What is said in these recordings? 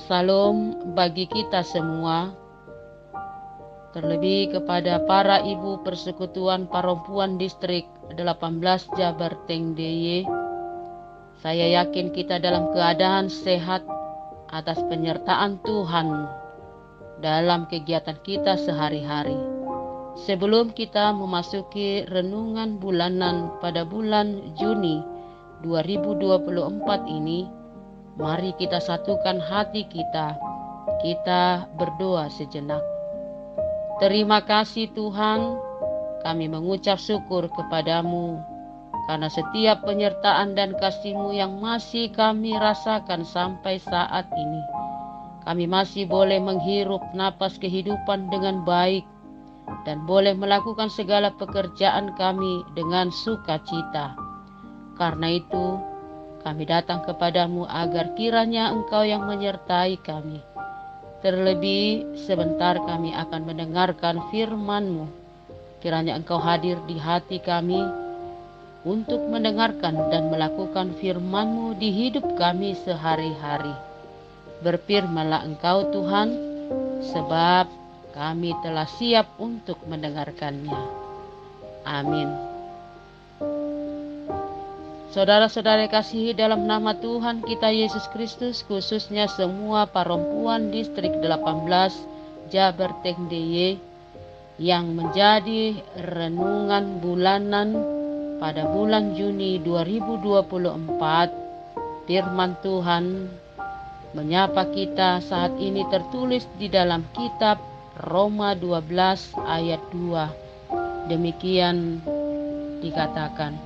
Salam bagi kita semua, terlebih kepada para ibu Persekutuan Perempuan Distrik 18 Jabar Teng DIY. Saya yakin kita dalam keadaan sehat atas penyertaan Tuhan dalam kegiatan kita sehari-hari. Sebelum kita memasuki renungan bulanan pada bulan Juni 2024 ini, mari kita satukan hati kita. Kita berdoa sejenak. Terima kasih Tuhan, kami mengucap syukur kepadamu karena setiap penyertaan dan kasih-Mu yang masih kami rasakan sampai saat ini. Kami masih boleh menghirup napas kehidupan dengan baik dan boleh melakukan segala pekerjaan kami dengan sukacita. Karena itu, kami datang kepadamu agar kiranya Engkau yang menyertai kami. Terlebih sebentar kami akan mendengarkan firman-Mu. Kiranya Engkau hadir di hati kami untuk mendengarkan dan melakukan firman-Mu di hidup kami sehari-hari. Berfirmanlah Engkau Tuhan, sebab kami telah siap untuk mendengarkannya. Amin. Saudara-saudara kasihi dalam nama Tuhan kita Yesus Kristus, khususnya semua perempuan distrik 18 Jabar Teng DIY yang menjadi renungan bulanan pada bulan Juni 2024, firman Tuhan menyapa kita saat ini tertulis di dalam kitab Roma 12 ayat 2. Demikian dikatakan,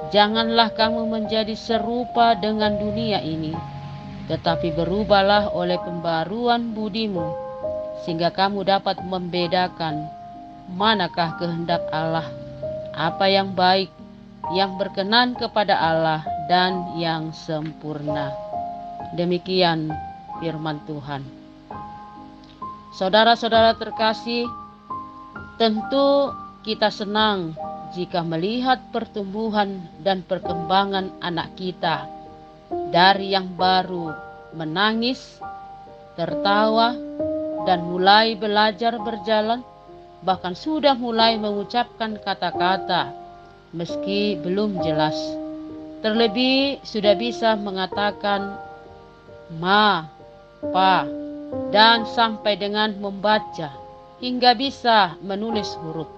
janganlah kamu menjadi serupa dengan dunia ini, tetapi berubahlah oleh pembaruan budimu, sehingga kamu dapat membedakan manakah kehendak Allah, apa yang baik, yang berkenan kepada Allah, dan yang sempurna. Demikian firman Tuhan. Saudara-saudara terkasih, tentu kita senang jika melihat pertumbuhan dan perkembangan anak kita dari yang baru menangis, tertawa, dan mulai belajar berjalan, bahkan sudah mulai mengucapkan kata-kata meski belum jelas. Terlebih sudah bisa mengatakan ma, pa, dan sampai dengan membaca hingga bisa menulis huruf,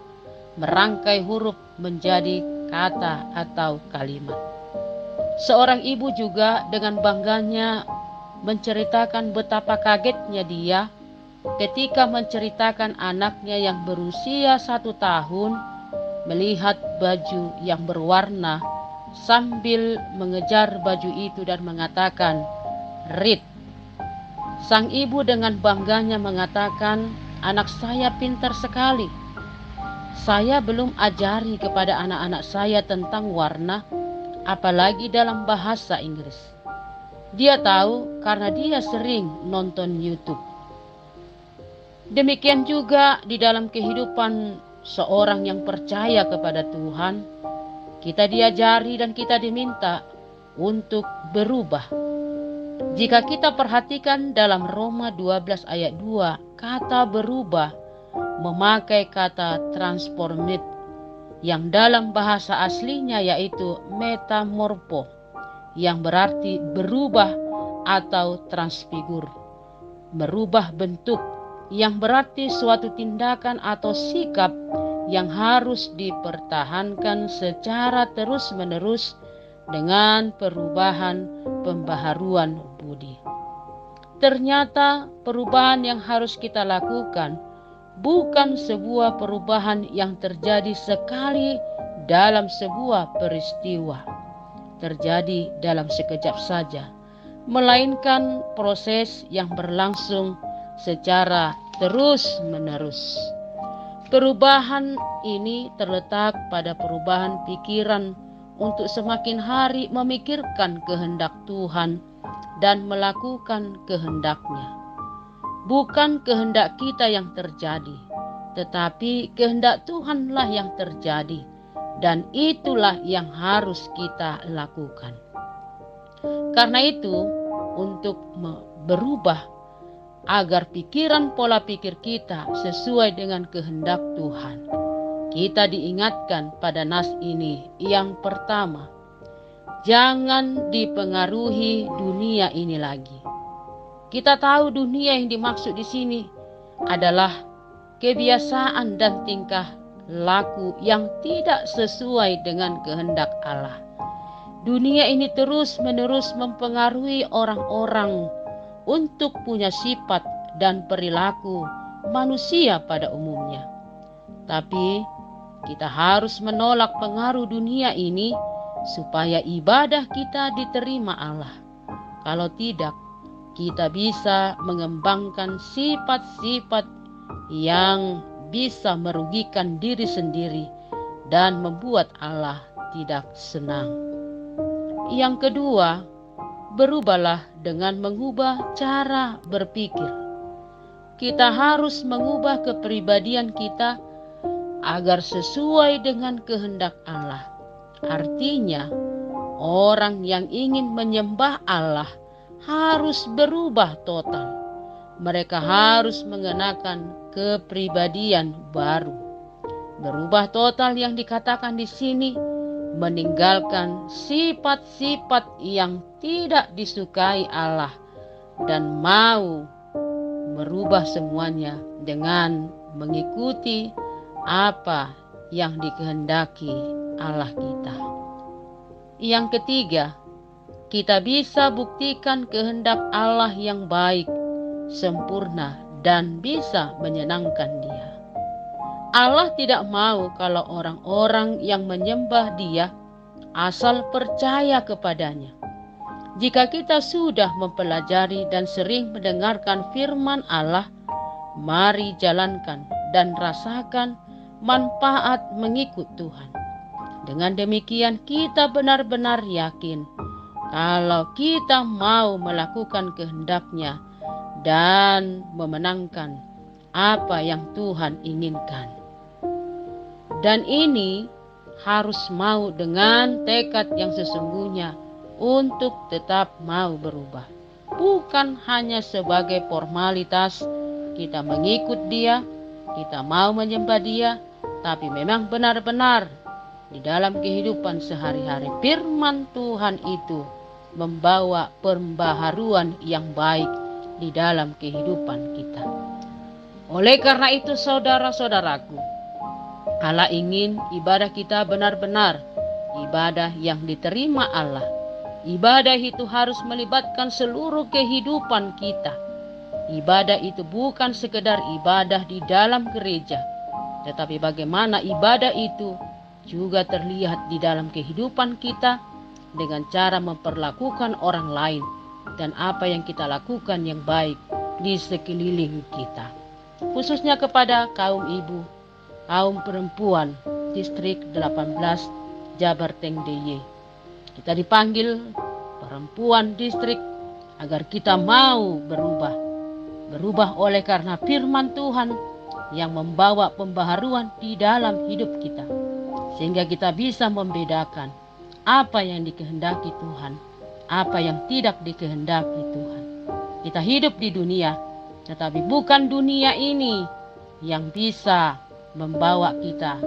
merangkai huruf menjadi kata atau kalimat. Seorang ibu juga dengan bangganya menceritakan betapa kagetnya dia ketika menceritakan anaknya yang berusia 1 tahun melihat baju yang berwarna sambil mengejar baju itu dan mengatakan, "Read." Sang ibu dengan bangganya mengatakan, "Anak saya pintar sekali. Saya belum ajari kepada anak-anak saya tentang warna, apalagi dalam bahasa Inggris. Dia tahu karena dia sering nonton YouTube." Demikian juga di dalam kehidupan seorang yang percaya kepada Tuhan, kita diajari dan kita diminta untuk berubah. Jika kita perhatikan dalam Roma 12 ayat 2, kata berubah memakai kata transformate yang dalam bahasa aslinya yaitu metamorpho, yang berarti berubah atau transfigur. Merubah bentuk, yang berarti suatu tindakan atau sikap yang harus dipertahankan secara terus-menerus dengan perubahan pembaharuan budi. Ternyata perubahan yang harus kita lakukan bukan sebuah perubahan yang terjadi sekali dalam sebuah peristiwa, terjadi dalam sekejap saja, melainkan proses yang berlangsung secara terus-menerus. Perubahan ini terletak pada perubahan pikiran untuk semakin hari memikirkan kehendak Tuhan dan melakukan kehendak-Nya. Bukan kehendak kita yang terjadi, tetapi kehendak Tuhanlah yang terjadi, dan itulah yang harus kita lakukan. Karena itu, untuk berubah agar pikiran pola pikir kita sesuai dengan kehendak Tuhan. Kita diingatkan pada nas ini yang pertama, jangan dipengaruhi dunia ini lagi. Kita tahu dunia yang dimaksud di sini adalah kebiasaan dan tingkah laku yang tidak sesuai dengan kehendak Allah. Dunia ini terus-menerus mempengaruhi orang-orang untuk punya sifat dan perilaku manusia pada umumnya. Tapi kita harus menolak pengaruh dunia ini supaya ibadah kita diterima Allah. Kalau tidak, kita bisa mengembangkan sifat-sifat yang bisa merugikan diri sendiri dan membuat Allah tidak senang. Yang kedua, berubahlah dengan mengubah cara berpikir. Kita harus mengubah kepribadian kita agar sesuai dengan kehendak Allah. Artinya, orang yang ingin menyembah Allah harus berubah total. Mereka harus mengenakan kepribadian baru. Berubah total yang dikatakan di sini meninggalkan sifat-sifat yang tidak disukai Allah dan mau merubah semuanya dengan mengikuti apa yang dikehendaki Allah kita. Yang ketiga, kita bisa buktikan kehendak Allah yang baik, sempurna, dan bisa menyenangkan Dia. Allah tidak mau kalau orang-orang yang menyembah Dia asal percaya kepadanya. Jika kita sudah mempelajari dan sering mendengarkan firman Allah, mari jalankan dan rasakan manfaat mengikut Tuhan. Dengan demikian kita benar-benar yakin kalau kita mau melakukan kehendak-Nya dan memenangkan apa yang Tuhan inginkan. Dan ini harus mau dengan tekad yang sesungguhnya untuk tetap mau berubah. Bukan hanya sebagai formalitas kita mengikut Dia, kita mau menyembah Dia, tapi memang benar-benar di dalam kehidupan sehari-hari firman Tuhan itu membawa pembaharuan yang baik di dalam kehidupan kita. Oleh karena itu saudara-saudaraku, Allah ingin ibadah kita benar-benar ibadah yang diterima Allah. Ibadah itu harus melibatkan seluruh kehidupan kita. Ibadah itu bukan sekedar ibadah di dalam gereja, tetapi bagaimana ibadah itu juga terlihat di dalam kehidupan kita dengan cara memperlakukan orang lain dan apa yang kita lakukan yang baik di sekeliling kita. Khususnya kepada kaum ibu, kaum perempuan distrik 18 Jabarteng DIY. Kita dipanggil perempuan distrik agar kita mau berubah. Berubah oleh karena firman Tuhan yang membawa pembaharuan di dalam hidup kita. Sehingga kita bisa membedakan apa yang dikehendaki Tuhan, apa yang tidak dikehendaki Tuhan. Kita hidup di dunia, tetapi bukan dunia ini yang bisa membawa kita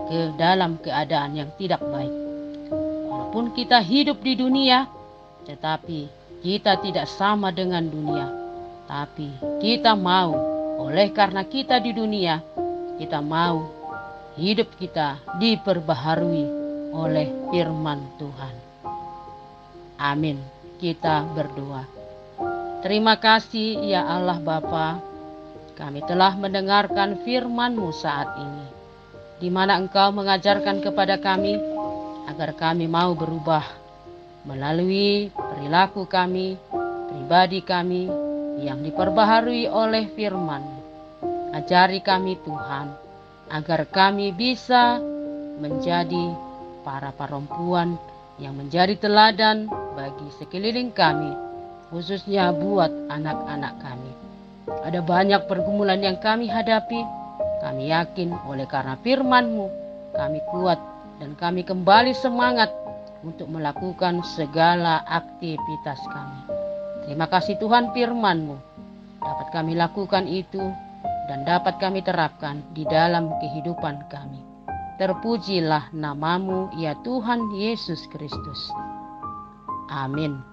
ke dalam keadaan yang tidak baik. Walaupun kita hidup di dunia, tetapi kita tidak sama dengan dunia. Tapi kita mau, oleh karena kita di dunia, kita mau hidup kita diperbaharui oleh firman Tuhan. Amin. Kita berdoa. Terima kasih ya Allah Bapa, kami telah mendengarkan firman-Mu saat ini, di mana Engkau mengajarkan kepada kami agar kami mau berubah melalui perilaku kami, pribadi kami yang diperbaharui oleh firman. Ajari kami Tuhan, agar kami bisa menjadi para perempuan yang menjadi teladan bagi sekeliling kami, khususnya buat anak-anak kami. Ada banyak pergumulan yang kami hadapi. Kami yakin oleh karena firman-Mu, kami kuat dan kami kembali semangat untuk melakukan segala aktivitas kami. Terima kasih Tuhan, firman-Mu dapat kami lakukan itu dan dapat kami terapkan di dalam kehidupan kami. Terpujilah nama-Mu ya Tuhan Yesus Kristus. Amin.